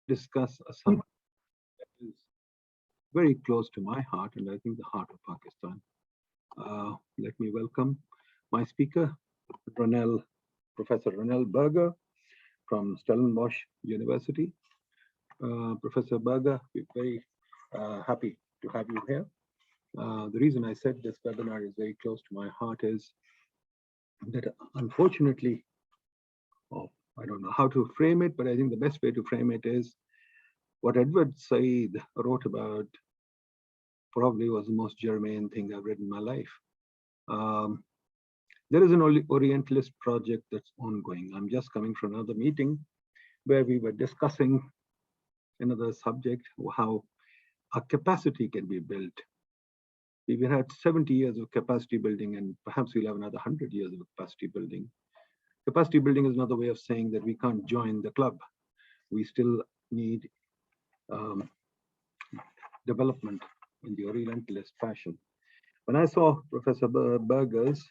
discuss a subject that is very close to my heart and I think the heart of Pakistan. Let me welcome my speaker, Ronelle, Professor Ronelle Berger from Stellenbosch University. Professor Berger, we're very happy to have you here. The reason I said this webinar is very close to my heart is that unfortunately, I don't know how to frame it, but I think the best way to frame it is what Edward Said wrote about probably was the most germane thing I've read in my life. There is an Orientalist project that's ongoing. I'm just coming from another meeting where we were discussing another subject, how a capacity can be built. We've had 70 years of capacity building, and perhaps we'll have another 100 years of capacity building. Capacity building is another way of saying that we can't join the club. We still need development in the Orientalist fashion. When I saw Professor Berger's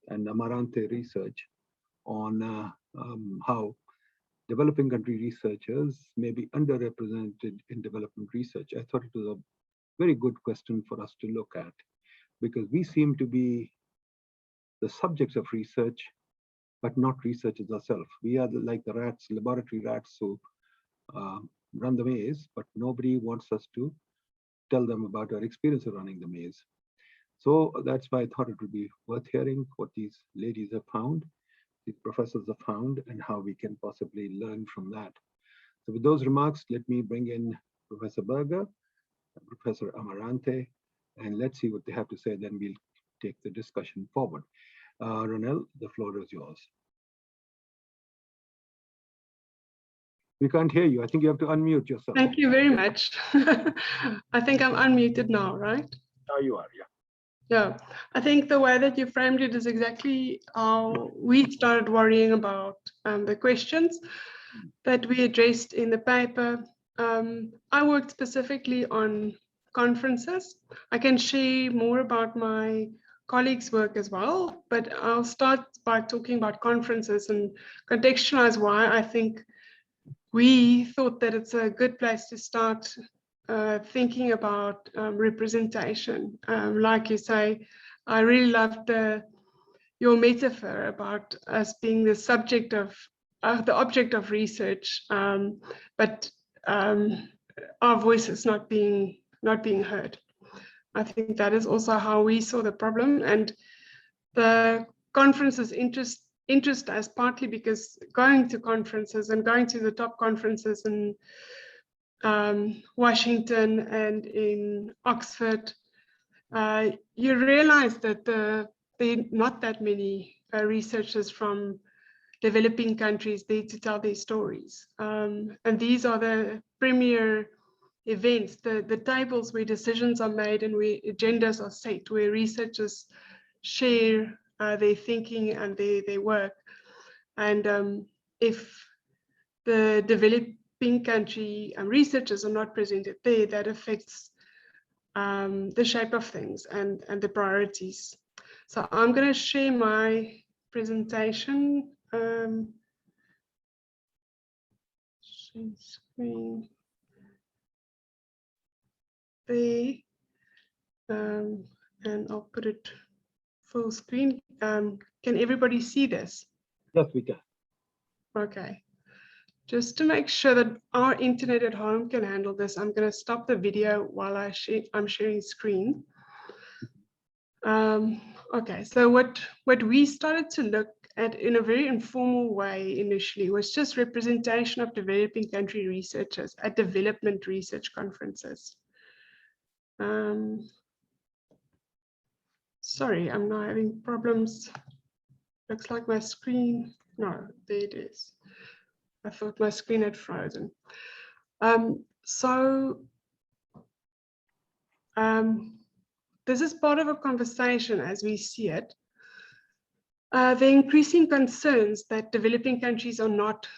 and Amarante research on how developing country researchers may be underrepresented in development research, I thought it was a very good question for us to look at, because we seem to be the subjects of research, but not researchers ourselves. We are like the rats, laboratory rats who run the maze, but nobody wants us to tell them about our experience of running the maze. So that's why I thought it would be worth hearing what these ladies have found, these professors have found, and how we can possibly learn from that. So with those remarks, let me bring in Professor Berger, Professor Amarante, and let's see what they have to say, then we'll take the discussion forward. Ronelle, the floor is yours. We can't hear you. I think you have to unmute yourself. Thank you very much. I think I'm unmuted now, right? Now you are, yeah. Yeah, I think the way that you framed it is exactly how we started worrying about the questions that we addressed in the paper. I worked specifically on conferences. I can share more about my colleagues' work as well, but I'll start by talking about conferences and contextualize why I think we thought that it's a good place to start thinking about representation. Like you say, I really loved your metaphor about us being the subject of the object of research, but our voices not being heard. I think that is also how we saw the problem, and the conference's interest us partly because going to conferences and going to the top conferences in Washington and in Oxford, you realize that there are not that many researchers from developing countries there to tell their stories. And these are the premier events, the tables where decisions are made and where agendas are set, where researchers share their thinking and their work. And if the developing country researchers are not presented there, that affects the shape of things and the priorities. So I'm going to share my presentation. Share screen there, and I'll put it full screen. Can everybody see this? Yes, we can. Okay. Just to make sure that our internet at home can handle this, I'm going to stop the video while I'm sharing screen. Okay, so what we started to look at in a very informal way initially was just representation of developing country researchers at development research conferences. Sorry, I'm now having problems. Looks like my screen. No, there it is. I thought my screen had frozen. This is part of a conversation as we see it. The increasing concerns that developing countries are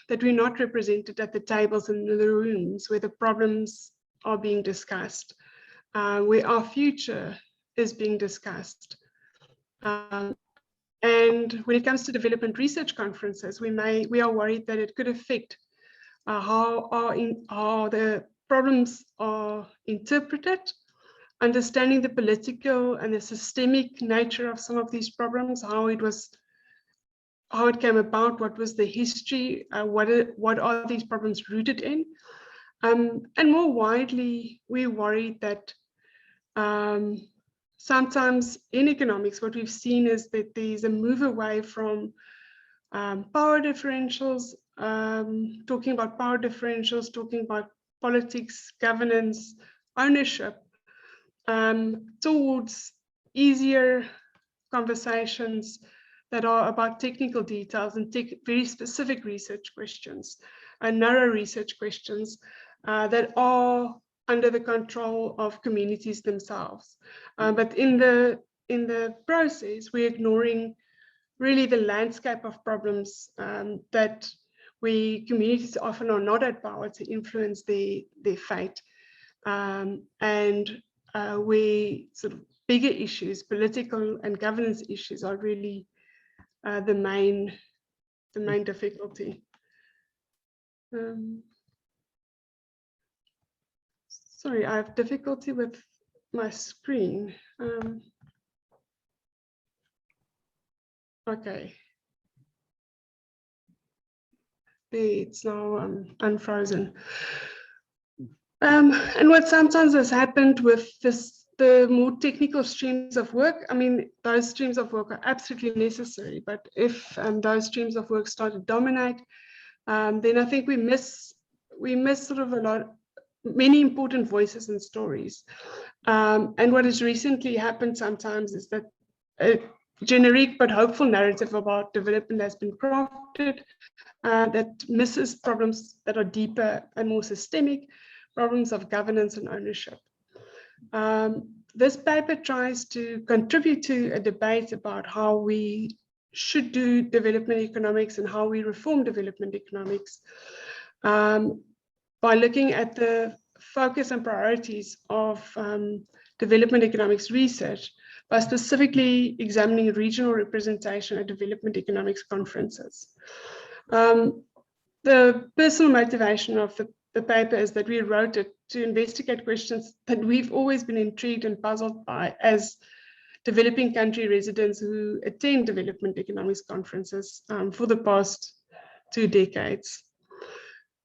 that we're not represented at the tables and in the rooms where the problems are being discussed, where our future is being discussed. And when it comes to development research conferences, we are worried that it could affect how the problems are interpreted, understanding the political and the systemic nature of some of these problems, how it came about, what was the history, what are these problems rooted in. And more widely, we're worried that sometimes in economics, what we've seen is that there's a move away from power differentials, talking about power differentials, talking about politics, governance, ownership, towards easier conversations that are about technical details and very specific research questions and narrow research questions that are under the control of communities themselves. But in the process, we're ignoring really the landscape of problems that communities often are not at power to influence their fate. And where sort of bigger issues, political and governance issues, are really the main difficulty. Sorry, I have difficulty with my screen. Okay. It's now unfrozen. And what sometimes has happened with the more technical streams of work, I mean, those streams of work are absolutely necessary, but if those streams of work start to dominate, then I think we miss sort of many important voices and stories. And what has recently happened sometimes is that a generic but hopeful narrative about development has been crafted that misses problems that are deeper and more systemic, problems of governance and ownership. This paper tries to contribute to a debate about how we should do development economics and how we reform development economics by looking at the focus and priorities of development economics research, by specifically examining regional representation at development economics conferences. The personal motivation of the paper is that we wrote it to investigate questions that we've always been intrigued and puzzled by as developing country residents who attend development economics conferences for the past 2 decades.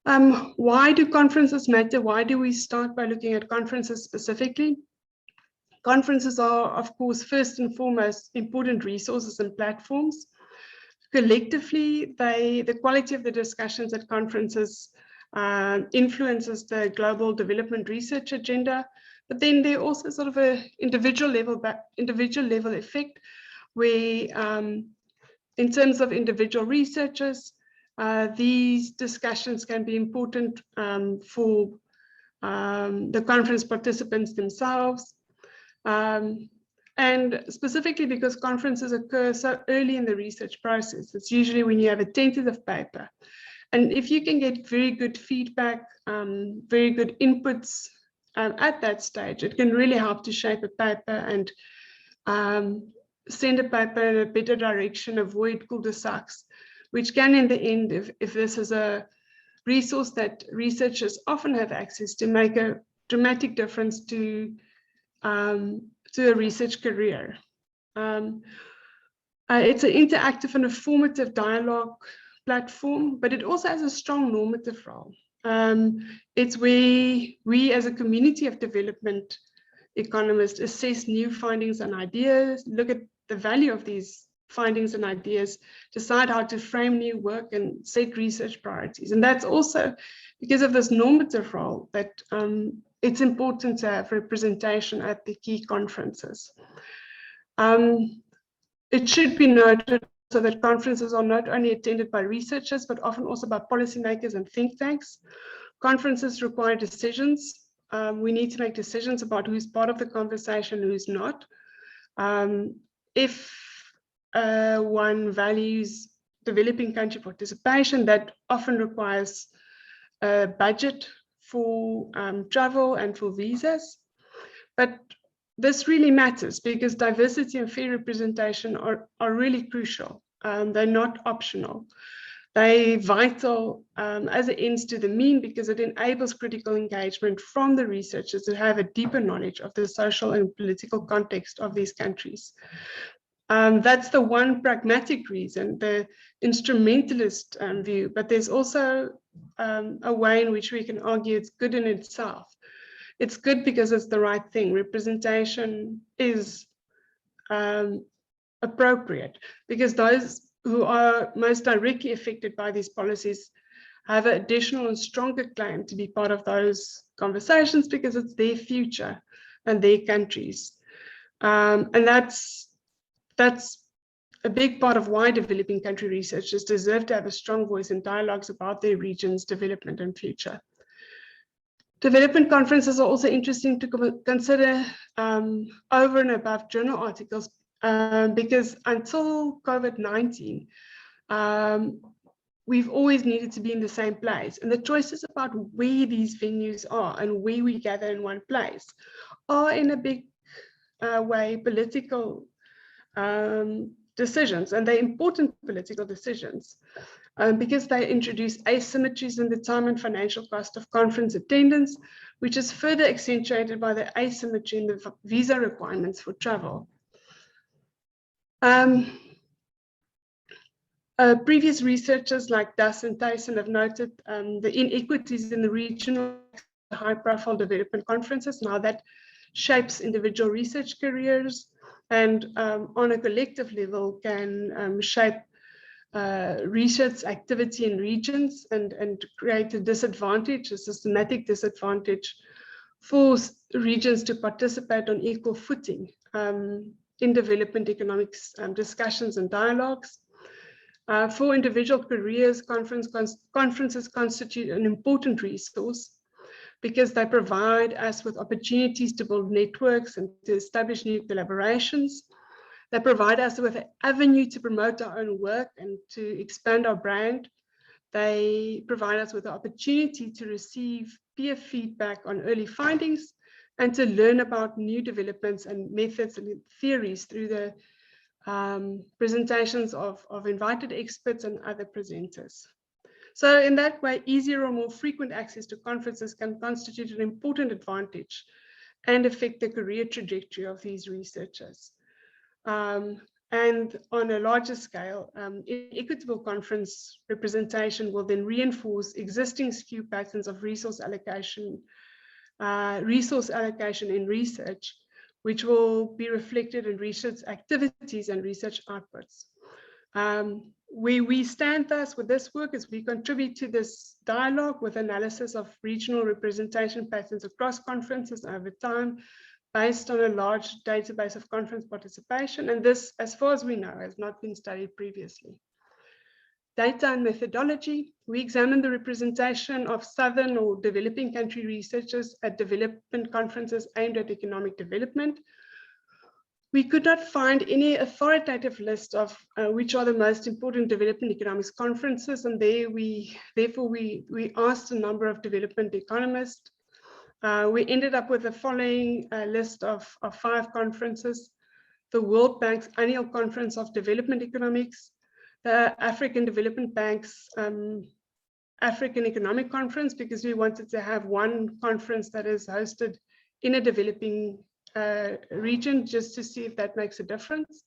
Why do conferences matter? Why do we start by looking at conferences specifically? Conferences are, of course, first and foremost, important resources and platforms. Collectively, the quality of the discussions at conferences influences the global development research agenda, but then there also sort of a individual level effect where in terms of individual researchers, these discussions can be important for the conference participants themselves. And specifically because conferences occur so early in the research process, it's usually when you have a tentative paper. And if you can get very good feedback, very good inputs at that stage, it can really help to shape a paper and send a paper in a better direction, avoid cul-de-sacs, which can in the end, if this is a resource that researchers often have access to, make a dramatic difference to a research career. It's an interactive and a formative dialogue platform, but it also has a strong normative role. It's where we as a community of development economists assess new findings and ideas, look at the value of these findings and ideas, decide how to frame new work and set research priorities. And that's also because of this normative role that it's important to have representation at the key conferences. It should be noted so that conferences are not only attended by researchers, but often also by policymakers and think tanks. Conferences require decisions. We need to make decisions about who's part of the conversation, who's not. If one values developing country participation, that often requires a budget for travel and for visas. But this really matters because diversity and fair representation are really crucial. They're not optional. They're vital as an ends to the mean because it enables critical engagement from the researchers to have a deeper knowledge of the social and political context of these countries. That's the one pragmatic reason, the instrumentalist view, but there's also a way in which we can argue it's good in itself. It's good because it's the right thing. Representation is appropriate because those who are most directly affected by these policies have an additional and stronger claim to be part of those conversations because it's their future and their countries. And that's a big part of why developing country researchers deserve to have a strong voice in dialogues about their region's development and future. Development conferences are also interesting to consider over and above journal articles because until COVID-19, we've always needed to be in the same place. And the choices about where these venues are and where we gather in one place are in a big way political decisions, and they're important political decisions because they introduce asymmetries in the time and financial cost of conference attendance, which is further accentuated by the asymmetry in the visa requirements for travel. Previous researchers like Das and Tyson have noted the inequities in the regional high-profile development conferences, and how that shapes individual research careers, and on a collective level can shape research activity in regions and create a disadvantage, a systematic disadvantage for regions to participate on equal footing in development economics discussions and dialogues. For individual careers, conferences constitute an important resource because they provide us with opportunities to build networks and to establish new collaborations. They provide us with an avenue to promote our own work and to expand our brand. They provide us with the opportunity to receive peer feedback on early findings and to learn about new developments and methods and theories through the presentations of invited experts and other presenters. So in that way, easier or more frequent access to conferences can constitute an important advantage and affect the career trajectory of these researchers. And on a larger scale, equitable conference representation will then reinforce existing skew patterns of resource allocation in research, which will be reflected in research activities and research outputs. Where we stand thus with this work is we contribute to this dialogue with analysis of regional representation patterns across conferences over time, based on a large database of conference participation. And this, as far as we know, has not been studied previously. Data and methodology. We examine the representation of southern or developing country researchers at development conferences aimed at economic development. We could not find any authoritative list of which are the most important development economics conferences, and therefore we asked a number of development economists. We ended up with the following list of 5 conferences: the World Bank's Annual Conference of Development Economics, the African Development Bank's African Economic Conference, because we wanted to have one conference that is hosted in a developing region, just to see if that makes a difference.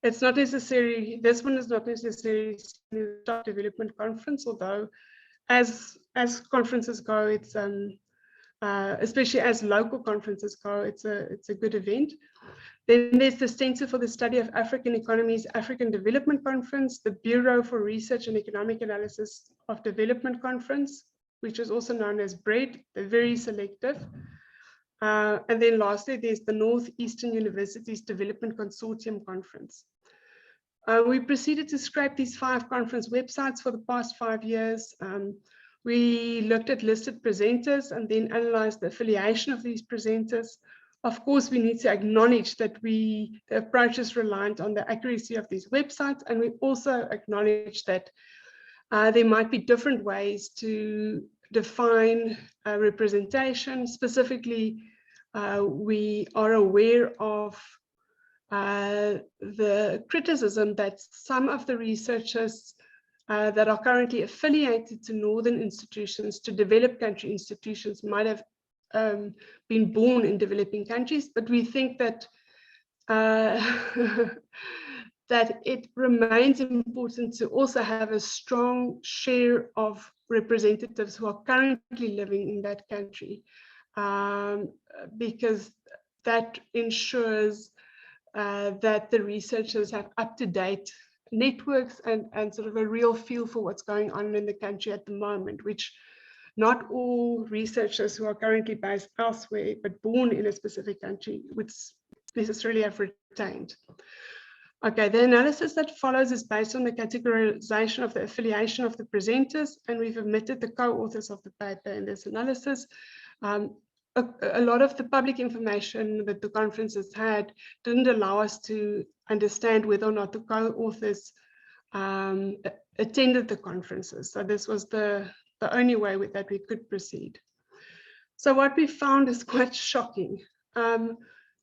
It's not necessary, this one is not necessarily a top development conference, although as conferences go, it's especially as local conferences go, it's a good event. Then there's the Center for the Study of African Economies African Development Conference, the Bureau for Research and Economic Analysis of Development Conference, which is also known as BRED. They're very selective. And then lastly, there's the Northeastern Universities Development Consortium Conference. We proceeded to scrape these 5 conference websites for the past 5 years. We looked at listed presenters and then analyzed the affiliation of these presenters. Of course, we need to acknowledge that the approach is reliant on the accuracy of these websites, and we also acknowledge that there might be different ways to define representation. Specifically, we are aware of the criticism that some of the researchers that are currently affiliated to northern institutions, to developed country institutions, might have been born in developing countries, but we think that that it remains important to also have a strong share of representatives who are currently living in that country, because that ensures that the researchers have up-to-date networks and sort of a real feel for what's going on in the country at the moment, which not all researchers who are currently based elsewhere but born in a specific country would necessarily have retained. Okay, the analysis that follows is based on the categorization of the affiliation of the presenters, and we've omitted the co-authors of the paper in this analysis. A lot of the public information that the conferences had didn't allow us to understand whether or not the co-authors attended the conferences. So this was the only way that we could proceed. So what we found is quite shocking.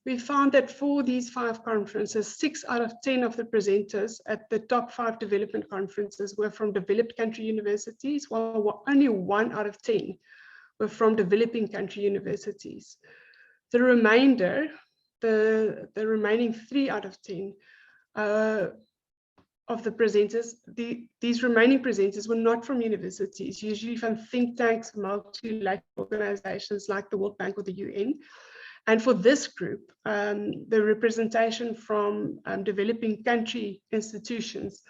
We found that for these 5 conferences, 6 out of 10 of the presenters at the top 5 development conferences were from developed country universities, while only 1 out of 10 were from developing country universities. The remainder, the remaining 3 out of 10 of the presenters, these remaining presenters were not from universities, usually from think tanks, multilateral organizations like the World Bank or the UN. And for this group, the representation from developing country institutions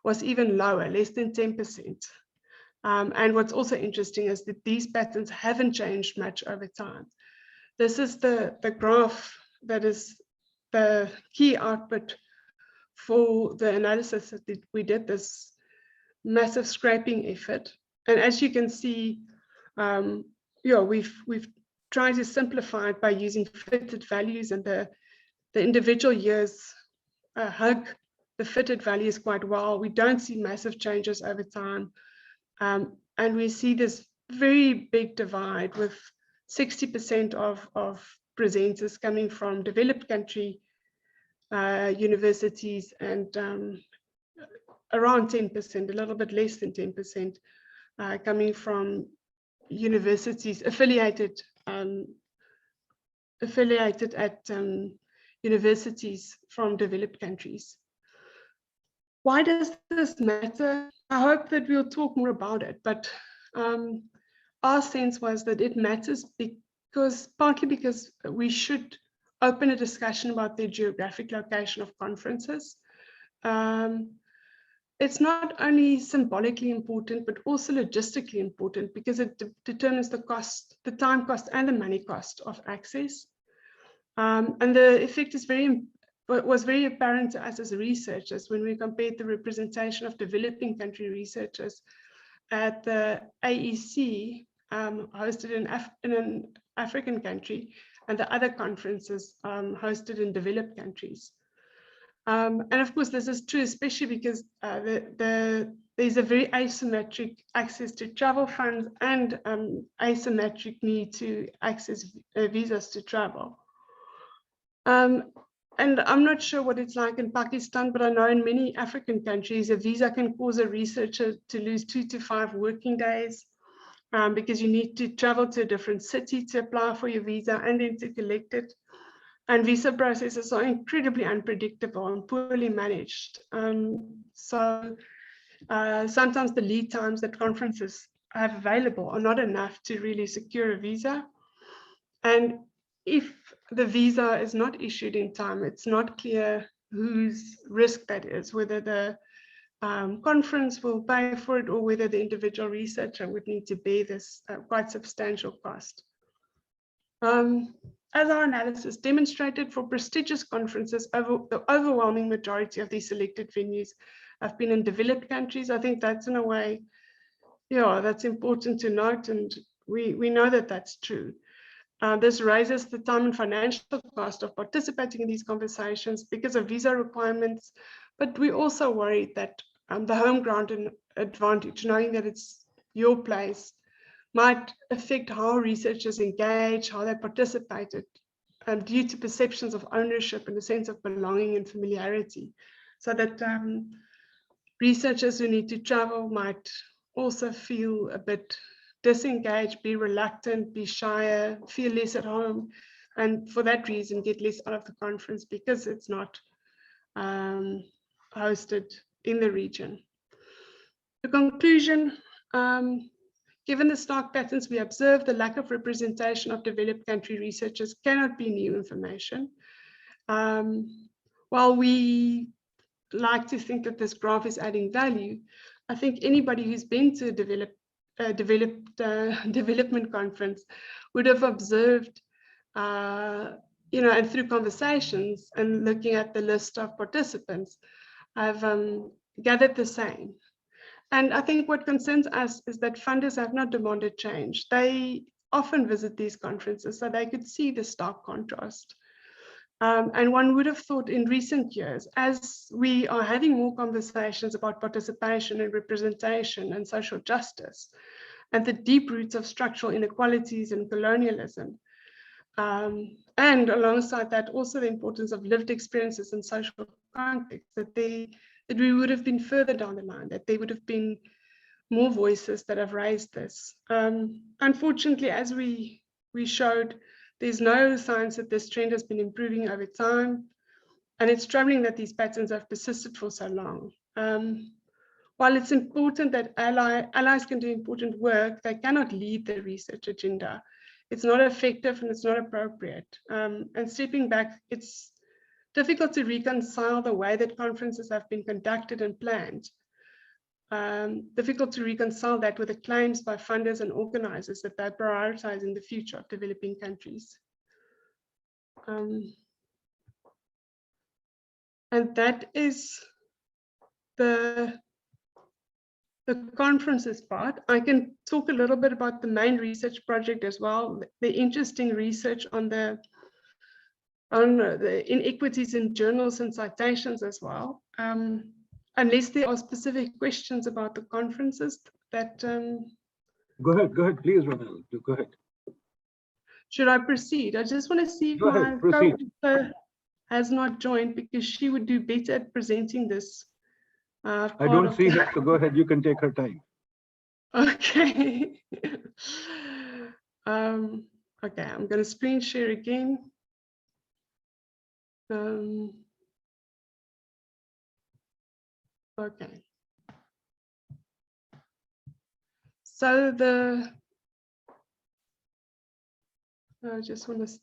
was even lower, less than 10%. And what's also interesting is that these patterns haven't changed much over time. This is the graph that is the key output for the analysis that we did, this massive scraping effort. And as you can see, we've tried to simplify it by using fitted values, and the individual years hug the fitted values quite well. We don't see massive changes over time. And we see this very big divide with 60% of presenters coming from developed country universities, and around 10%, a little bit less than 10%, coming from universities affiliated at universities from developed countries. Why does this matter? I hope that we'll talk more about it, but our sense was that it matters partly because we should open a discussion about the geographic location of conferences. It's not only symbolically important, but also logistically important, because it determines the cost, the time cost and the money cost of access. And the effect is was very apparent to us as researchers when we compared the representation of developing country researchers at the AEC hosted in an African country, and the other conferences hosted in developed countries. And of course, this is true, especially because there's a very asymmetric access to travel funds and asymmetric need to access visas to travel. And I'm not sure what it's like in Pakistan, but I know in many African countries, a visa can cause a researcher to lose 2 to 5 working days because you need to travel to a different city to apply for your visa and then to collect it. And visa processes are incredibly unpredictable and poorly managed. So sometimes the lead times that conferences have available are not enough to really secure a visa. And if the visa is not issued in time, it's not clear whose risk that is, whether the conference will pay for it or whether the individual researcher would need to bear this quite substantial cost. As our analysis demonstrated, for prestigious conferences, the overwhelming majority of these selected venues have been in developed countries. I think that's in a way, that's important to note, and we know that that's true. This raises the time and financial cost of participating in these conversations because of visa requirements, but we also worried that the home ground advantage, knowing that it's your place, might affect how researchers engage, how they participated, due to perceptions of ownership and a sense of belonging and familiarity. So that researchers who need to travel might also feel a bit disengaged, be reluctant, be shyer, feel less at home, and for that reason get less out of the conference because it's not hosted in the region. The conclusion, given the stark patterns we observe, the lack of representation of developed country researchers cannot be new information. While we like to think that this graph is adding value, I think anybody who's been to a development conference would have observed, and through conversations and looking at the list of participants, I've gathered the same. And I think what concerns us is that funders have not demanded change. They often visit these conferences so they could see the stark contrast. And one would have thought in recent years, as we are having more conversations about participation and representation and social justice, and the deep roots of structural inequalities and colonialism, and alongside that, also the importance of lived experiences and social context, that we would have been further down the line, that there would have been more voices that have raised this. Unfortunately, as we showed, there's no signs that this trend has been improving over time, and it's troubling that these patterns have persisted for so long. While it's important that allies can do important work, they cannot lead the research agenda. It's not effective and it's not appropriate. And stepping back, it's difficult to reconcile the way that conferences have been conducted and planned. Difficult to reconcile that with the claims by funders and organizers that they're prioritizing the future of developing countries. And that is the conferences part. I can talk a little bit about the main research project as well, the interesting research on the inequities in journals and citations as well. Unless there are specific questions about the conferences that... Go ahead, please, Ronelle, go ahead. Should I proceed? I just want to see if my co-author has not joined, because she would do better at presenting this. I don't see her, so go ahead, you can take her time. Okay. Okay, I'm going to screen share again. Okay. So I just want to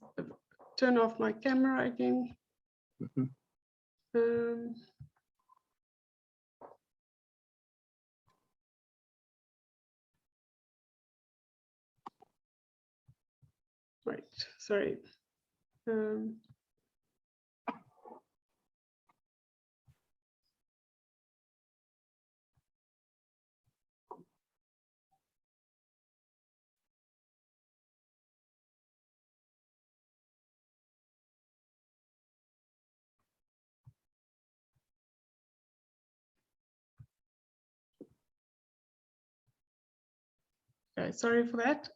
turn off my camera again. Right, sorry. Okay, sorry for that.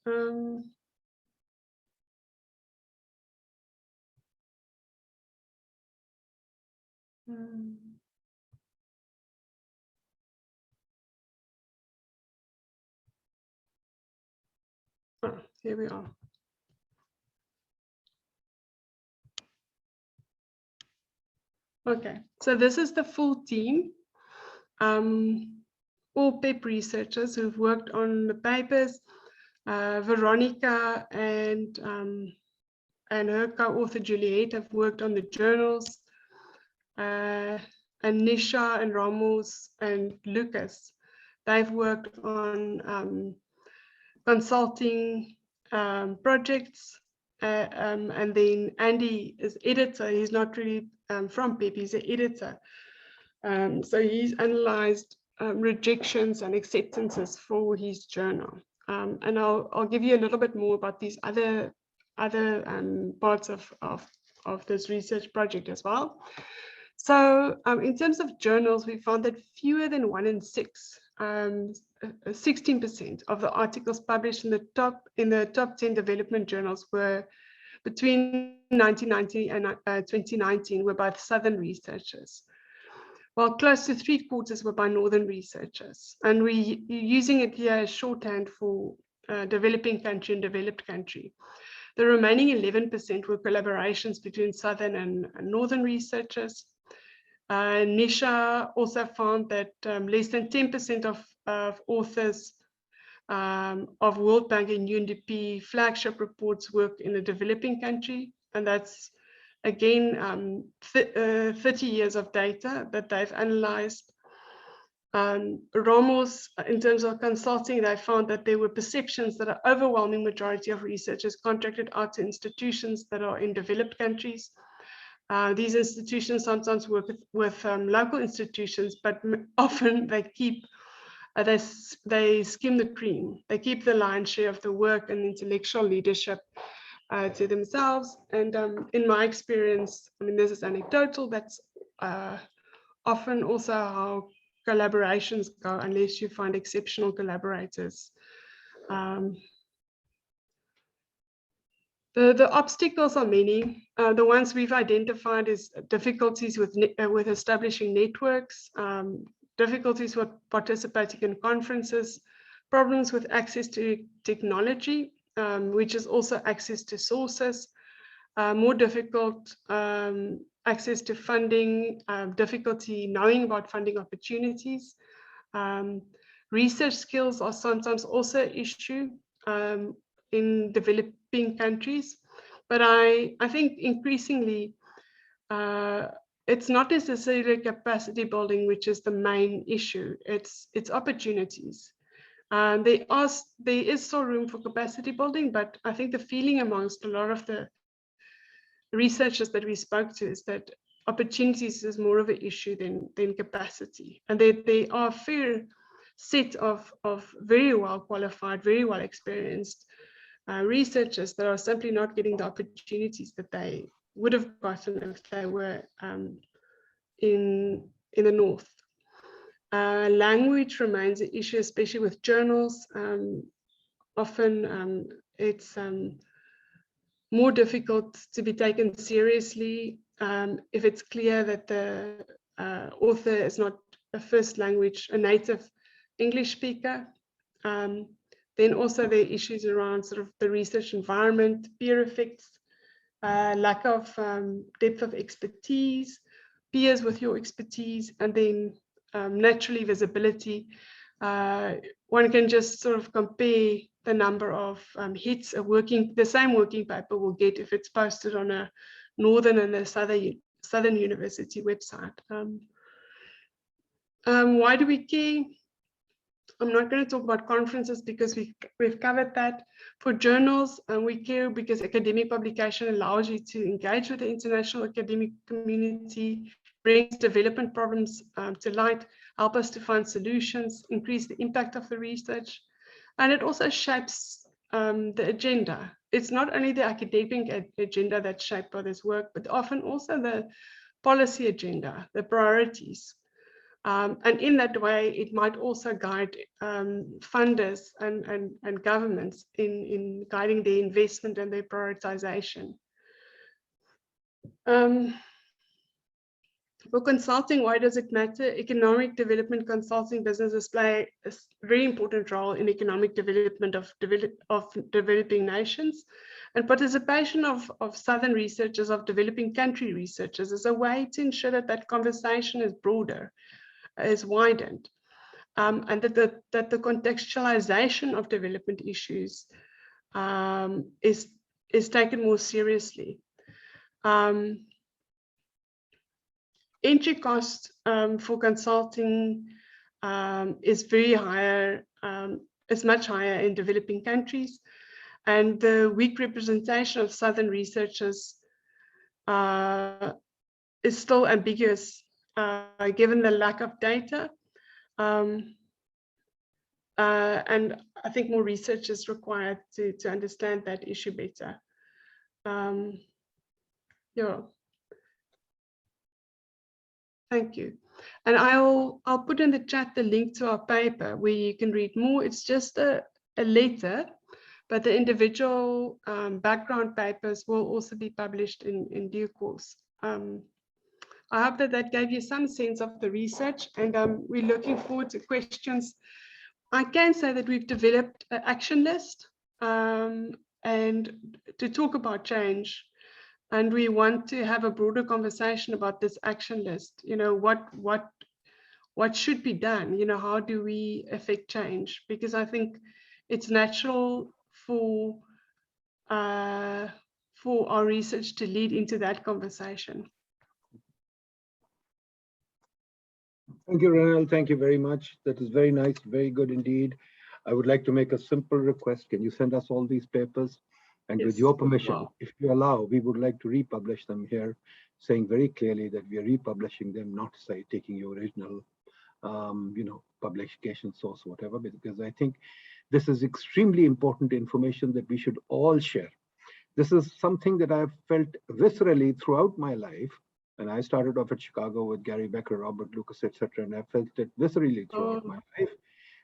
Here we are. Okay, so this is the full team. All PEP researchers who've worked on the papers. Veronica and her co-author Juliet have worked on the journals. And Nisha and Ramos and Lucas, they've worked on consulting projects. And then Andy is editor. He's not really from PEP, he's an editor. So he's analyzed rejections and acceptances for his journal. And I'll give you a little bit more about these other parts of this research project as well. So in terms of journals, we found that fewer than 1 in 6, 16% of the articles published in the top 10 development journals were between 1990 and 2019 were by Southern researchers. while close to 3/4 were by Northern researchers. And we're using it here as shorthand for developing country and developed country. The remaining 11% were collaborations between Southern and Northern researchers. Nisha also found that less than 10% of authors of World Bank and UNDP flagship reports work in a developing country. And that's, again, 30 years of data that they've analyzed. Ramos, in terms of consulting, they found that there were perceptions that an overwhelming majority of researchers contracted out to institutions that are in developed countries. These institutions sometimes work with local institutions, but often they keep, they skim the cream. They keep the lion's share of the work and intellectual leadership to themselves. And in my experience, I mean, this is anecdotal, that's often also how collaborations go, unless you find exceptional collaborators. The obstacles are many. The ones we've identified is difficulties with establishing networks, difficulties with participating in conferences, problems with access to technology, which is also access to sources, more difficult access to funding, difficulty knowing about funding opportunities. Research skills are sometimes also an issue in developing countries, but I think increasingly it's not necessarily capacity building which is the main issue. It's opportunities. There is still room for capacity building, but I think the feeling amongst a lot of the researchers that we spoke to is that opportunities is more of an issue than capacity, and they are a fair set of very well qualified, very well experienced researchers that are simply not getting the opportunities that they would have gotten if they were in the north. Language remains an issue, especially with journals. Often it's more difficult to be taken seriously if it's clear that the author is not a first language, a native English speaker. Then also there are issues around sort of the research environment, peer effects, lack of depth of expertise, peers with your expertise, and then naturally visibility. One can just sort of compare the number of hits the same working paper will get if it's posted on a Northern and a Southern University website. Why do we care? I'm not going to talk about conferences because we've covered that. For journals, we care because academic publication allows you to engage with the international academic community, brings development problems to light, help us to find solutions, increase the impact of the research, and it also shapes the agenda. It's not only the academic agenda that's shaped by this work, but often also the policy agenda, the priorities. And in that way, it might also guide funders and governments in guiding their investment and their prioritization. For consulting, why does it matter? Economic development consulting businesses play a very important role in economic development of developing nations. And participation of Southern researchers, of developing country researchers, is a way to ensure that that conversation is broader, is widened, and that the contextualization of development issues is taken more seriously. Entry cost for consulting is very higher, is much higher in developing countries, and the weak representation of Southern researchers is still ambiguous given the lack of data. And I think more research is required to understand that issue better. Yeah. Thank you. And I'll put in the chat the link to our paper where you can read more. It's just a letter, but the individual background papers will also be published in due course. I hope that that gave you some sense of the research, and we're looking forward to questions. I can say that we've developed an action list and to talk about change. And we want to have a broader conversation about this action list. You know, what should be done? You know, how do we affect change? Because I think it's natural for our research to lead into that conversation. Thank you, Ronelle. Thank you very much. That is very nice, very good indeed. I would like to make a simple request. Can you send us all these papers? And Yes. with your permission, Wow. if you allow, we would like to republish them here, saying very clearly that we are republishing them, not say taking your original, publication source, whatever, because I think this is extremely important information that we should all share. This is something that I've felt viscerally throughout my life. And I started off at Chicago with Gary Becker, Robert Lucas, etc. And I felt it viscerally throughout my life.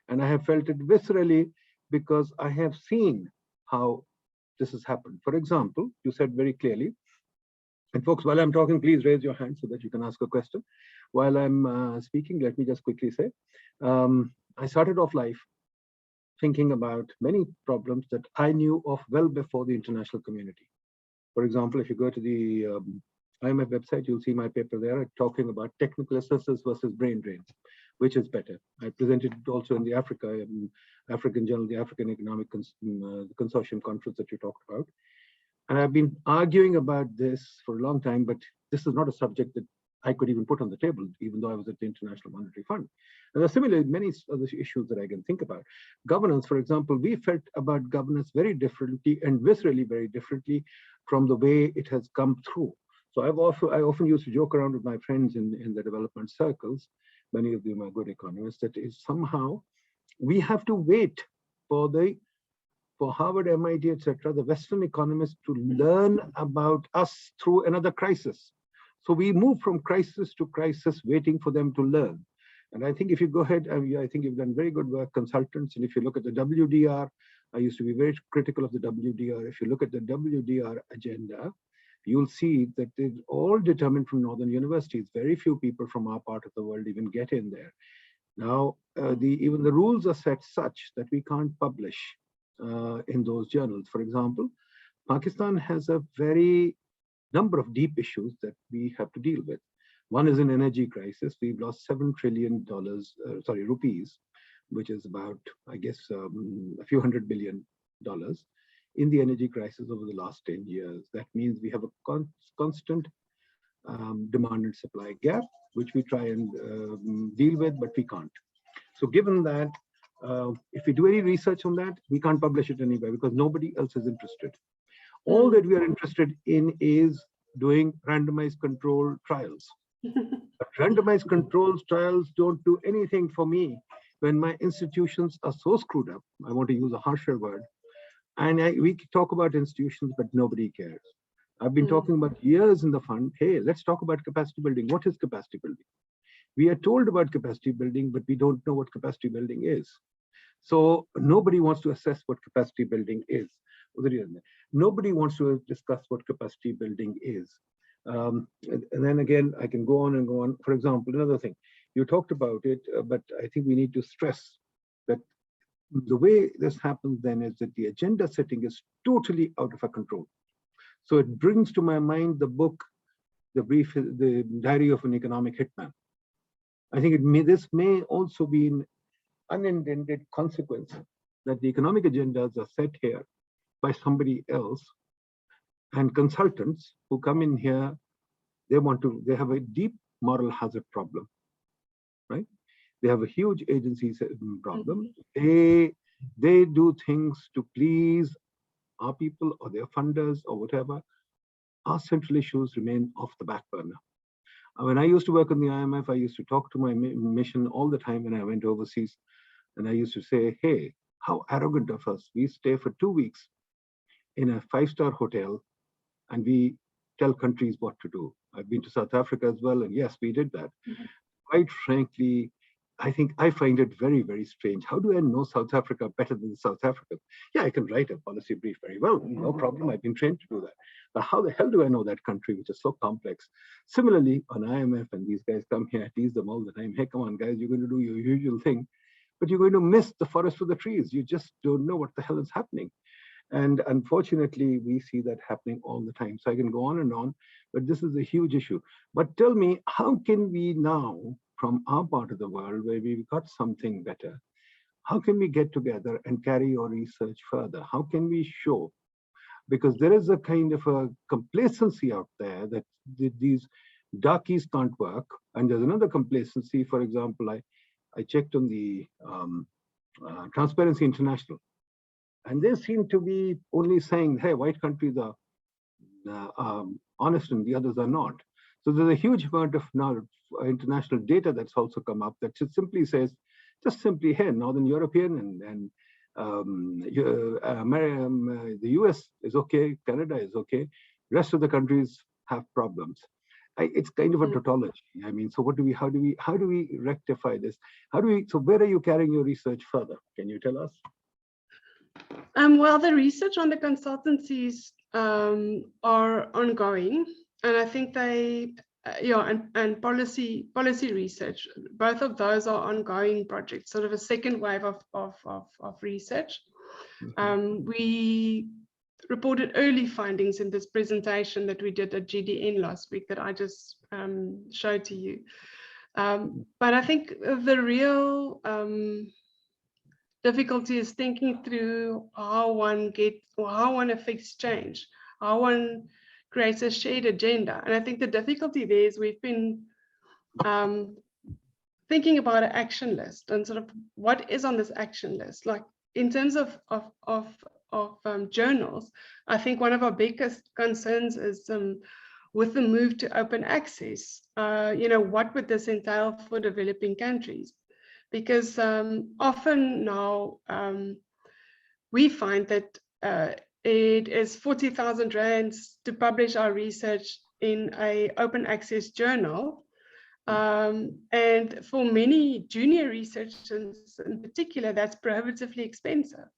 And I have felt it viscerally because I have seen how this has happened. For example, you said very clearly, and folks, while I'm talking, please raise your hand so that you can ask a question. While I'm speaking, let me just quickly say, I started off life thinking about many problems that I knew of well before the international community. For example, if you go to the IMF website, you'll see my paper there talking about technical assessors versus brain drains, which is better. I presented it also in the African Journal, the African Economic Consortium conference that you talked about. And I've been arguing about this for a long time, but this is not a subject that I could even put on the table, even though I was at the International Monetary Fund. And there are similarly many other issues that I can think about. Governance, for example, we felt about governance very differently and viscerally very differently from the way it has come through. So I often used to joke around with my friends in the development circles, many of them are good economists, that is somehow we have to wait for Harvard, MIT, etc., the Western economists to learn about us through another crisis. So we move from crisis to crisis, waiting for them to learn. And I think if you go ahead, I think you've done very good work, consultants. And if you look at the WDR, I used to be very critical of the WDR. If you look at the WDR agenda, you'll see that it's all determined from Northern universities. Very few people from our part of the world even get in there. Now, even the rules are set such that we can't publish in those journals. For example, Pakistan has a very number of deep issues that we have to deal with. One is an energy crisis. We've lost $7 trillion, rupees, which is about, I guess, a few $100 billion in the energy crisis over the last 10 years. That means we have a constant demand and supply gap, which we try and deal with, but we can't. So given that, if we do any research on that, we can't publish it anywhere because nobody else is interested. All that we are interested in is doing randomized control trials. But randomized controls trials don't do anything for me when my institutions are so screwed up. I want to use a harsher word. And we talk about institutions, but nobody cares. I've been talking about years in the fund. Hey, let's talk about capacity building. What is capacity building? We are told about capacity building, but we don't know what capacity building is. So nobody wants to assess what capacity building is. Nobody wants to discuss what capacity building is. And then again, I can go on and go on. For example, another thing, you talked about it, but I think we need to stress that the way this happens then is that the agenda setting is totally out of our control. So it brings to my mind the book, the Diary of an Economic Hitman. I think this may also be an unintended consequence that the economic agendas are set here by somebody else, and consultants who come in here, they have a deep moral hazard problem, right? They have a huge agency problem. They do things to please our people or their funders or whatever. Our central issues remain off the back burner. When I used to work on the IMF, I used to talk to my mission all the time when I went overseas. And I used to say, hey, how arrogant of us. We stay for 2 weeks in a 5-star hotel and we tell countries what to do. I've been to South Africa as well. And yes, we did that. Quite frankly, I find it very, very strange. How do I know South Africa better than the South Africans? Yeah, I can write a policy brief very well. No problem. I've been trained to do that. But how the hell do I know that country, which is so complex? Similarly, on IMF, and these guys come here, I tease them all the time. Hey, come on, guys, you're going to do your usual thing, but you're going to miss the forest for the trees. You just don't know what the hell is happening. And unfortunately, we see that happening all the time. So I can go on, but this is a huge issue. But tell me, how can we now, from our part of the world where we've got something better, how can we get together and carry our research further? How can we show? Because there is a kind of a complacency out there that these darkies can't work. And there's another complacency. For example, I checked on the Transparency International, and they seem to be only saying, hey, white countries are honest and the others are not. So there's a huge amount of now international data that's also come up that just simply says, hey, Northern European and the US is okay, Canada is okay, rest of the countries have problems. It's kind of a tautology. I mean, so how do we rectify this? So where are you carrying your research further? Can you tell us? Well, the research on the consultancies are ongoing, and I think they, and policy research, both of those are ongoing projects, sort of a second wave of research. We reported early findings in this presentation that we did at GDN last week that I just showed to you. But I think the real difficulty is thinking through how one affects change, how one creates a shared agenda. And I think the difficulty there is we've been thinking about an action list and sort of what is on this action list. Like in terms of journals, I think one of our biggest concerns is with the move to open access, what would this entail for developing countries? Because often now we find that it is 40,000 rands to publish our research in an open access journal. And for many junior researchers in particular, that's prohibitively expensive.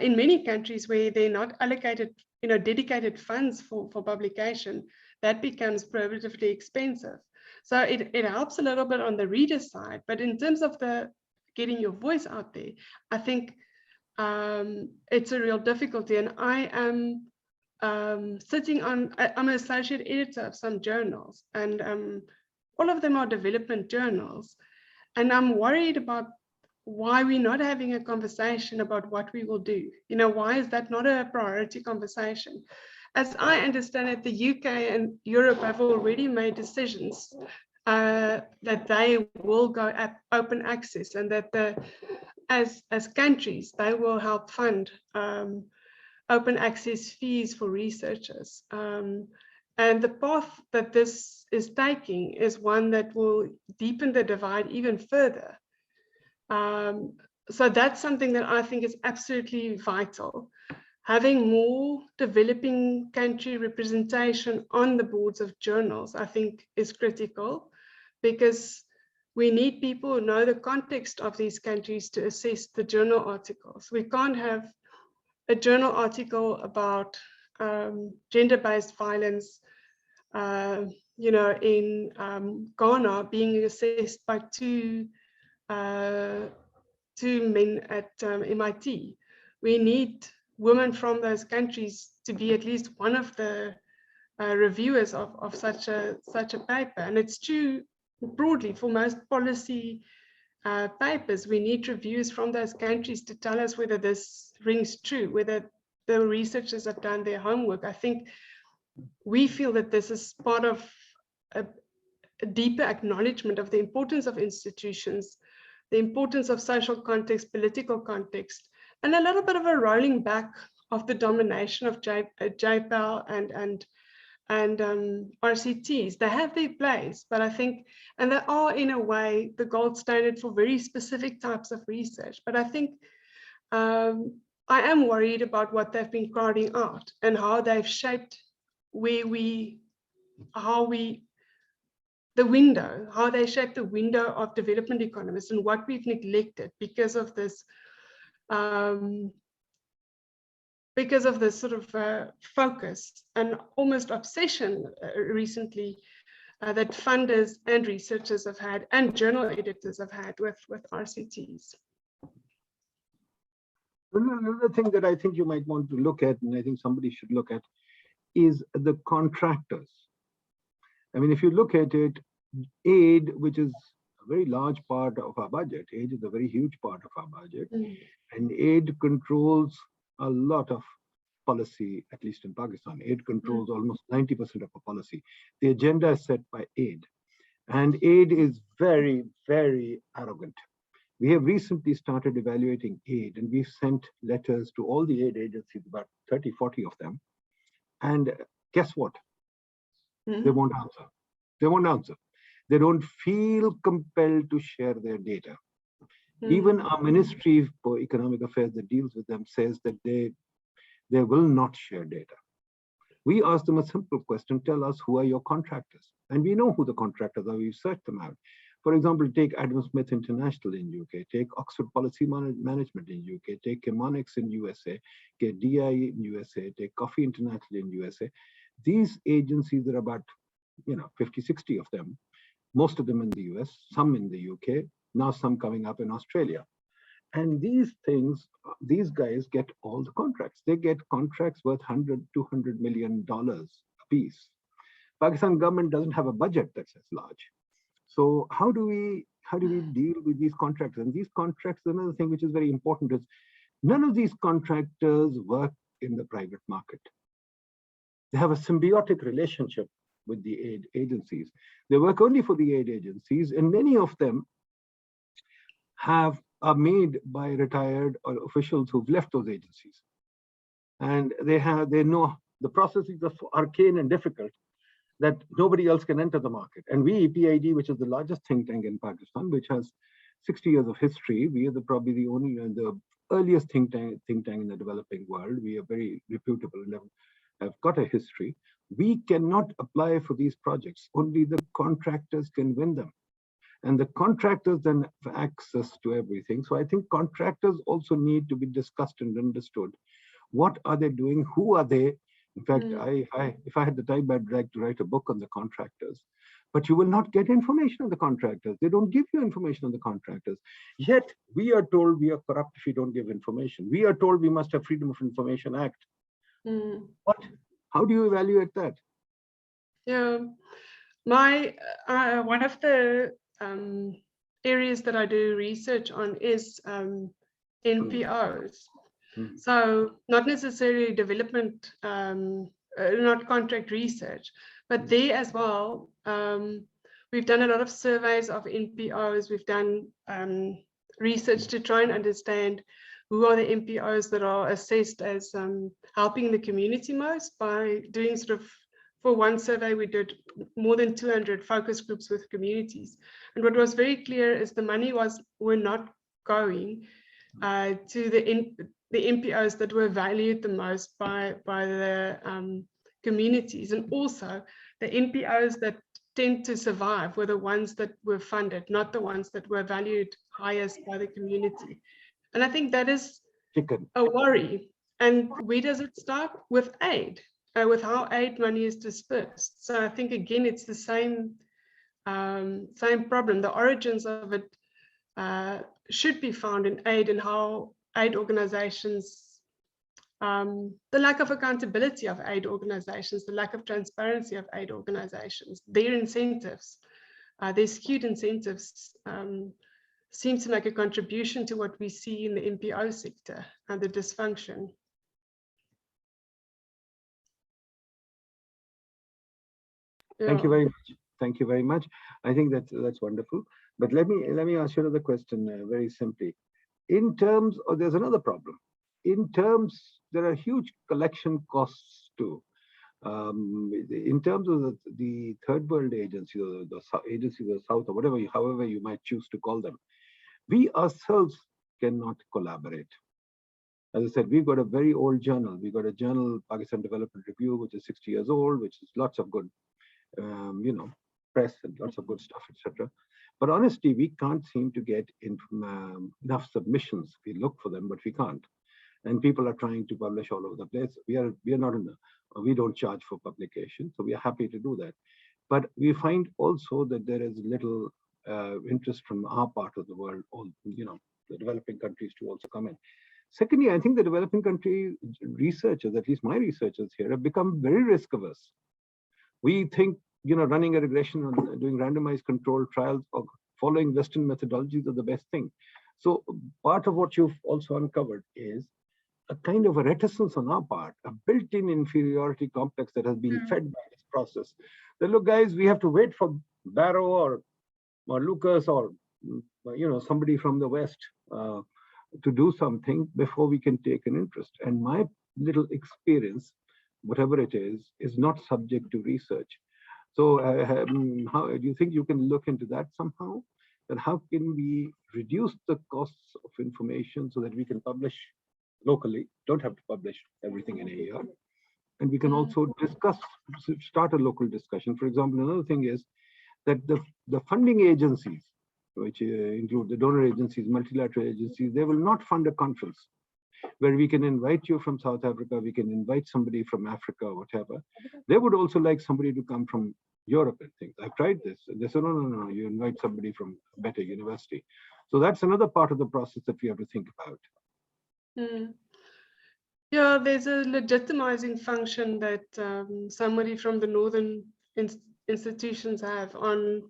In many countries where they're not allocated, dedicated funds for publication, that becomes prohibitively expensive. So it helps a little bit on the reader side, but in terms of getting your voice out there, I think it's a real difficulty. And I am I'm an associate editor of some journals, and all of them are development journals. And I'm worried about why we're not having a conversation about what we will do. Why is that not a priority conversation? As I understand it, the UK and Europe have already made decisions that they will go at open access, and that as countries, they will help fund open access fees for researchers. And the path that this is taking is one that will deepen the divide even further. So that's something that I think is absolutely vital. Having more developing country representation on the boards of journals, I think, is critical, because we need people who know the context of these countries to assess the journal articles. We can't have a journal article about gender-based violence, in Ghana being assessed by two men at MIT. We need women from those countries to be at least one of the reviewers of such a paper. And it's true broadly for most policy papers. We need reviews from those countries to tell us whether this rings true, whether the researchers have done their homework. I think we feel that this is part of a deeper acknowledgement of the importance of institutions, the importance of social context, political context, and a little bit of a rolling back of the domination of JPAL and RCTs. They have their place, but I think, and they are in a way the gold standard for very specific types of research. But I think I am worried about what they've been crowding out and how they've shaped how they shape the window of development economists, and what we've neglected because of this because of this sort of focus and almost obsession recently that funders and researchers have had and journal editors have had with RCTs. Another thing that I think you might want to look at, and I think somebody should look at, is the contractors. I mean, if you look at it, aid, which is a very large part of our budget, aid is a very huge part of our budget, and aid controls a lot of policy, at least in Pakistan. Aid controls almost 90% of the policy. The agenda is set by aid, and aid is very, very arrogant. We have recently started evaluating aid, and we've sent letters to all the aid agencies, about 30, 40 of them. And guess what? They won't answer. They won't answer. They don't feel compelled to share their data. Even our Ministry for Economic Affairs that deals with them says that they will not share data. We ask them a simple question: tell us who are your contractors. And we know who the contractors are. We've searched them out. For example, take Adam Smith International in UK, take Oxford Policy Management in UK, take Chemonix in USA, take DI in USA, take Coffee International in USA. These agencies are about 50, 60 of them, most of them in the US, some in the UK, now some coming up in Australia. And these things, these guys get all the contracts. They get contracts worth $100, $200 million a piece. Pakistan government doesn't have a budget that's as large. So how do we deal with these contracts? And these contracts, another thing which is very important is none of these contractors work in the private market. They have a symbiotic relationship with the aid agencies. They work only for the aid agencies, and many of them are made by retired or officials who've left those agencies. And they know the processes are so arcane and difficult that nobody else can enter the market. And we, PIDE, which is the largest think tank in Pakistan, which has 60 years of history, we are probably the only and the earliest think tank in the developing world. We are very reputable and have got a history. We cannot apply for these projects. Only the contractors can win them. And the contractors then have access to everything. So I think contractors also need to be discussed and understood. What are they doing? Who are they? In fact, if I had the time, I'd like to write a book on the contractors. But you will not get information on the contractors. They don't give you information on the contractors. Yet we are told we are corrupt if we don't give information. We are told we must have Freedom of Information Act. What? How do you evaluate that? Yeah, one of the areas that I do research on is NPOs. So not necessarily development, not contract research, but there as well, we've done a lot of surveys of NPOs. We've done research to try and understand who are the NPOs that are assessed as helping the community most by doing for one survey, we did more than 200 focus groups with communities. And what was very clear is the money were not going to the NPOs that were valued the most by the communities. And also the NPOs that tend to survive were the ones that were funded, not the ones that were valued highest by the community. And I think that is a worry. And where does it start? With aid, with how aid money is dispersed. So I think, again, it's the same problem. The origins of it should be found in aid and how aid organizations, the lack of accountability of aid organizations, the lack of transparency of aid organizations, their incentives, their skewed incentives seem to make a contribution to what we see in the NPO sector and the dysfunction. Yeah. Thank you very much. Thank you very much. I think that's wonderful. But let me ask you another question very simply. In terms of, there's another problem. In terms, there are huge collection costs too. In terms of the third world agency or the agency of the South or whatever, however you might choose to call them, we ourselves cannot collaborate. As I said, we've got a very old journal. We've got a journal, Pakistan Development Review, which is 60 years old, which is lots of good, press and lots of good stuff, etc. But honestly, we can't seem to get enough submissions. We look for them, but we can't. and people are trying to publish all over the place. We are not in the, we don't charge for publication, so we are happy to do that. But we find also that there is little interest from our part of the world, or the developing countries, to also come in. Secondly, I think the developing country researchers, at least my researchers here, have become very risk averse. We think, running a regression or doing randomized controlled trials or following Western methodologies are the best thing. So part of what you've also uncovered is a kind of a reticence on our part, a built-in inferiority complex that has been fed by this process. That, look, guys, we have to wait for Barrow or Lucas or somebody from the West to do something before we can take an interest. And my little experience, whatever it is not subject to research. So how do you think you can look into that somehow? And how can we reduce the costs of information so that we can publish locally, don't have to publish everything in AER, and we can also discuss, start a local discussion. For example, another thing is that the funding agencies, which include the donor agencies, multilateral agencies, they will not fund a conference where we can invite you from South Africa, we can invite somebody from Africa, or whatever. They would also like somebody to come from Europe and things. I've tried this. And they said, no, you invite somebody from a better university. So that's another part of the process that we have to think about. Yeah, there's a legitimizing function that somebody from the northern institutions have on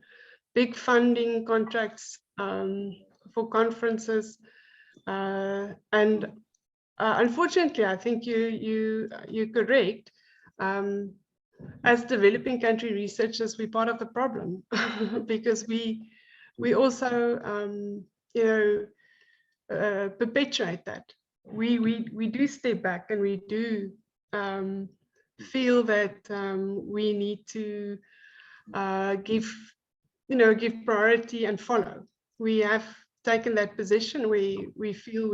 big funding contracts for conferences, and unfortunately, I think you're correct. As developing country researchers, we're part of the problem because we also perpetuate that. We do step back, and we do feel that we need to give priority and follow. We have taken that position. We feel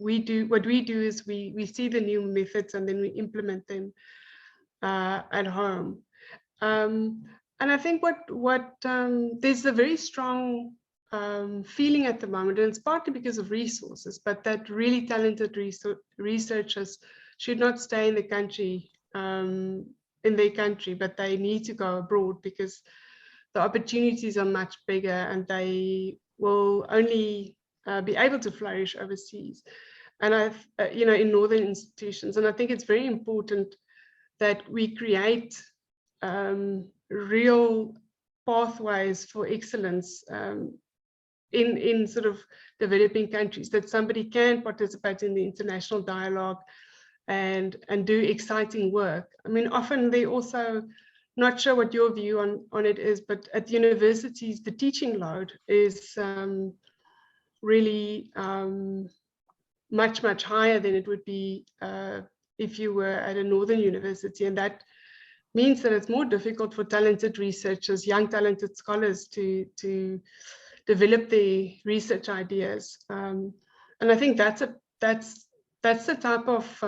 we do what we do is we see the new methods and then we implement them at home. And I think what there's a very strong feeling at the moment, and it's partly because of resources, but that really talented researchers should not stay in the country, in their country, but they need to go abroad because the opportunities are much bigger and they will only be able to flourish overseas. And in northern institutions. And I think it's very important that we create real pathways for excellence in sort of developing countries, that somebody can participate in the international dialogue and do exciting work. I mean, often they also, not sure what your view on it is, but at universities, the teaching load is really much higher than it would be if you were at a northern university. And that means that it's more difficult for talented researchers, young talented scholars to develop their research ideas. And I think that's the type of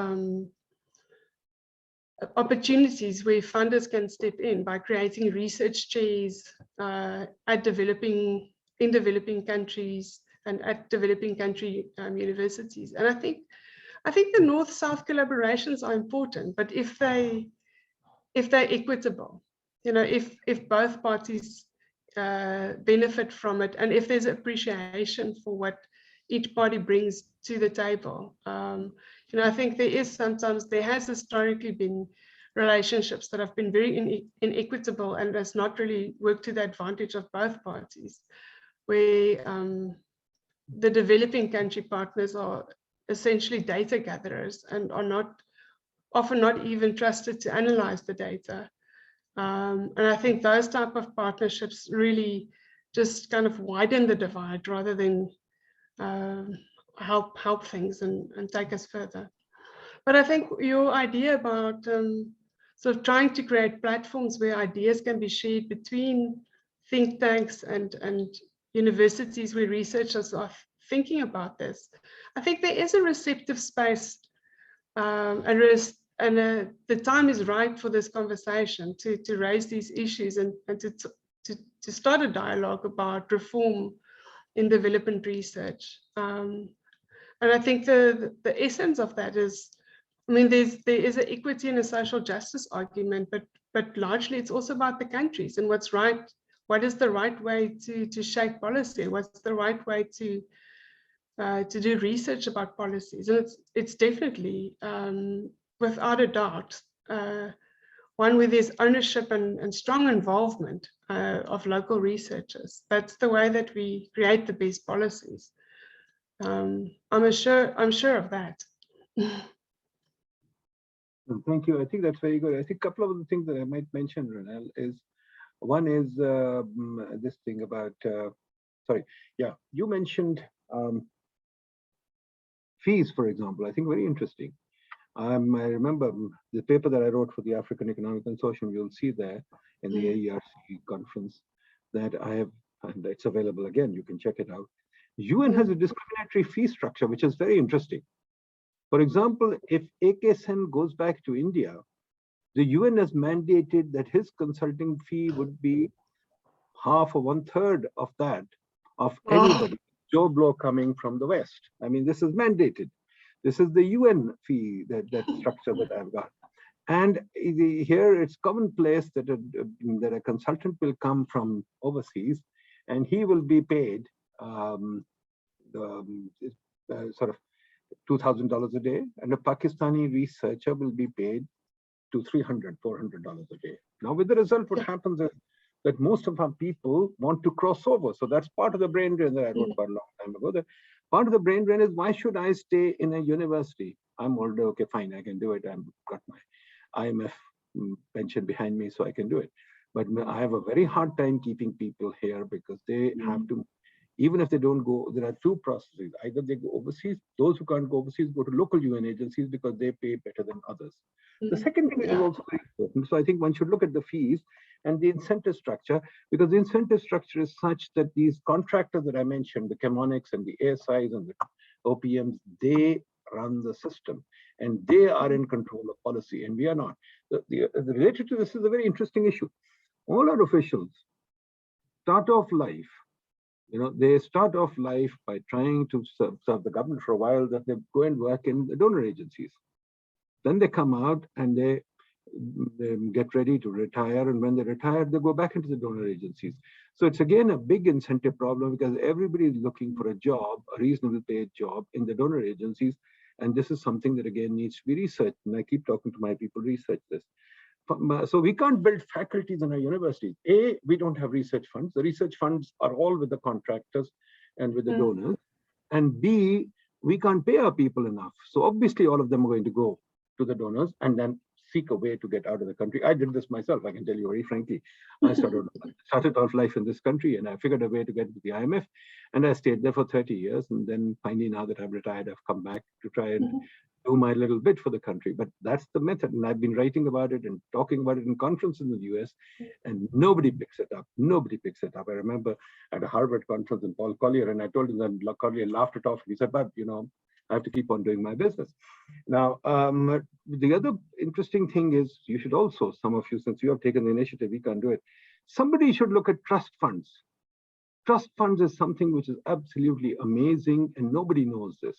opportunities where funders can step in by creating research chairs in developing countries and at developing country universities. And I think the North-South collaborations are important, but if they're equitable, if both parties benefit from it, and if there's appreciation for what each party brings to the table. I think there has historically been relationships that have been very inequitable and has not really worked to the advantage of both parties, where the developing country partners are essentially data gatherers and are often not even trusted to analyze the data. And I think those type of partnerships really just kind of widen the divide rather than help things and take us further. But I think your idea about sort of trying to create platforms where ideas can be shared between think tanks and universities where researchers are thinking about this, I think there is a receptive space and the time is right for this conversation to raise these issues and to start a dialogue about reform in development research. And I think the essence of that is, I mean, there is an equity and a social justice argument, but largely it's also about the countries and what's right. What is the right way to shape policy? What's the right way to do research about policies? And it's definitely, without a doubt, one where there's ownership and strong involvement of local researchers. That's the way that we create the best policies. I'm sure of that. Thank you. I think that's very good. I think a couple of the things that I might mention, Ronelle, is one is this thing about, sorry, yeah, you mentioned fees, for example. I think very interesting. I remember the paper that I wrote for the African Economic Consortium, you'll see there in the AERC conference that I have, and it's available again, you can check it out. UN has a discriminatory fee structure, which is very interesting. For example, if AK Sen goes back to India, the UN has mandated that his consulting fee would be half or 1/3 of that of anybody, Joe Blow coming from the West. I mean, this is mandated. This is the UN fee, that structure that I've got. And here it's commonplace that a consultant will come from overseas and he will be paid sort of $2,000 a day, and a Pakistani researcher will be paid to $300, $400 a day. Now, with the result, what happens is that most of our people want to cross over. So that's part of the brain drain that I wrote about a long time ago. That part of the brain drain is, why should I stay in a university? I'm older, okay, fine, I can do it. I've got my IMF pension behind me, so I can do it. But I have a very hard time keeping people here because they have to, even if they don't go, there are two processes. Either they go overseas, those who can't go overseas go to local UN agencies because they pay better than others. The second thing is also very important. So I think one should look at the fees and the incentive structure, because the incentive structure is such that these contractors that I mentioned, the chemonics and the ASIs and the OPMs, they run the system and they are in control of policy, and we are not. Related to this is a very interesting issue. All our officials start off life, they start off life by trying to serve the government for a while, that they go and work in the donor agencies. Then they come out and they get ready to retire, and when they retire, they go back into the donor agencies. So it's again a big incentive problem, because everybody is looking for a job, a reasonable paid job in the donor agencies, and this is something that again needs to be researched. And I keep talking to my people, research this. So we can't build faculties in our universities. A, we don't have research funds. The research funds are all with the contractors and with the donors. And B, we can't pay our people enough. So obviously all of them are going to go to the donors and then seek a way to get out of the country. I did this myself, I can tell you very frankly. I started off life in this country, and I figured a way to get to the IMF, and I stayed there for 30 years. And then finally, now that I've retired, I've come back to try and do my little bit for the country. But that's the method. And I've been writing about it and talking about it in conferences in the US, and nobody picks it up. Nobody picks it up. I remember at a Harvard conference in Paul Collier, and I told him that Collier laughed it off. He said, but I have to keep on doing my business. Now, the other interesting thing is, you should also, some of you, since you have taken the initiative, we can't do it. Somebody should look at trust funds. Trust funds is something which is absolutely amazing, and nobody knows this.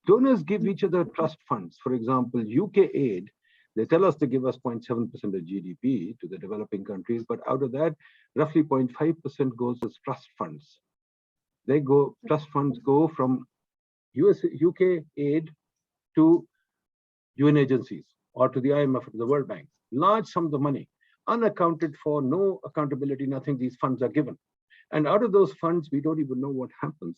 Donors give each other trust funds. For example, UK aid, they tell us they give us 0.7% of GDP to the developing countries, but out of that, roughly 0.5% goes as trust funds. Trust funds go from UK aid to UN agencies or to the IMF or the World Bank. Large sums of money, unaccounted for, no accountability, nothing. These funds are given. And out of those funds, we don't even know what happens.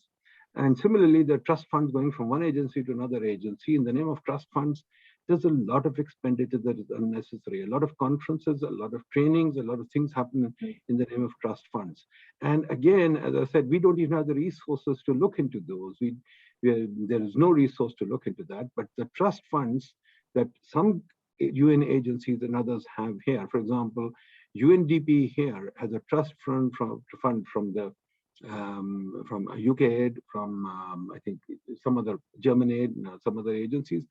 And similarly, the trust funds going from one agency to another agency, in the name of trust funds, there's a lot of expenditure that is unnecessary. A lot of conferences, a lot of trainings, a lot of things happen in the name of trust funds. And again, as I said, we don't even have the resources to look into those. There is no resource to look into that. But the trust funds that some UN agencies and others have here, for example, UNDP here has a trust fund from UK aid, from I think some other German aid, some other agencies,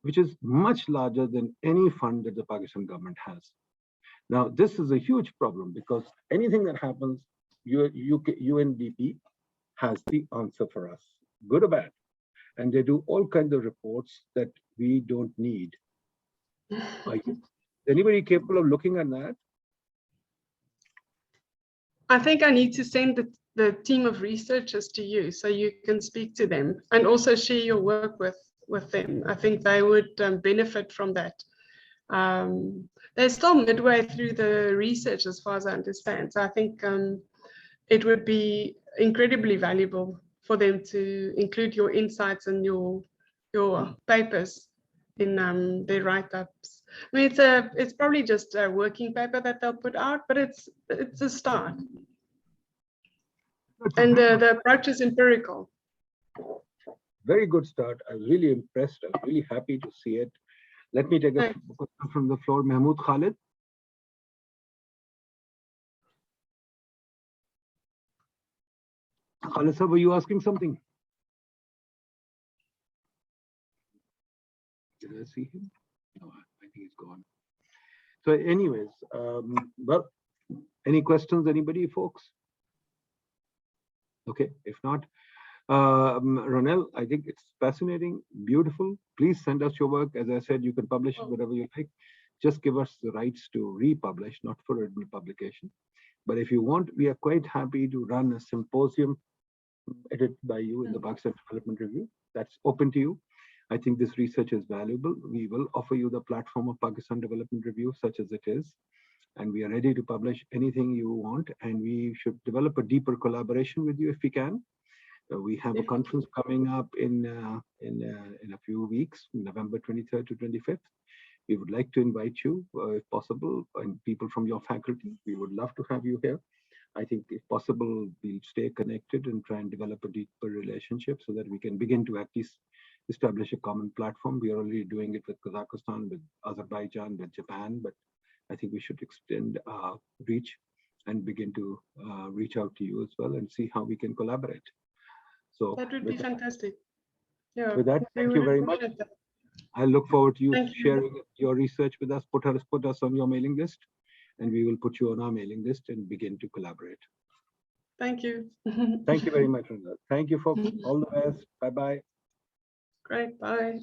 which is much larger than any fund that the Pakistan government has. Now, this is a huge problem, because anything that happens, UNDP has the answer for us, good or bad. and they do all kinds of reports that we don't need. Anybody capable of looking at that? I think I need to send the team of researchers to you so you can speak to them and also share your work with them. I think they would benefit from that. They're still midway through the research as far as I understand. So I think it would be incredibly valuable for them to include your insights and your papers in their write-ups. I mean, it's probably just a working paper that they'll put out, but it's a start. And the approach is empirical. Very good start. I was really impressed. I was really happy to see it. Let me take a question from the floor. Mahmoud Khalid. Khalid sir, were you asking something? Did I see him? No, I think he's gone. So anyways, well, any questions, anybody, folks? Okay, if not, Ronelle, I think it's fascinating, beautiful. Please send us your work. As I said, you can publish it whatever you like. Just give us the rights to republish, not for publication. But if you want, we are quite happy to run a symposium edited by you in the Pakistan Development Review. That's open to you. I think this research is valuable. We will offer you the platform of Pakistan Development Review, such as it is. And we are ready to publish anything you want. And we should develop a deeper collaboration with you if we can. We have a conference coming up in a few weeks, November 23rd to 25th. We would like to invite you, if possible, and people from your faculty. We would love to have you here. I think if possible, we'll stay connected and try and develop a deeper relationship so that we can begin to at least establish a common platform. We are already doing it with Kazakhstan, with Azerbaijan, with Japan, but I think we should extend our reach and begin to reach out to you as well and see how we can collaborate. So that would be fantastic. Yeah. With that, thank you very much. I look forward to you sharing your research with us. Put us on your mailing list, and we will put you on our mailing list and begin to collaborate. Thank you. Thank you very much, Ronelle. Thank you, folks. All the best. Bye-bye. Great. Bye.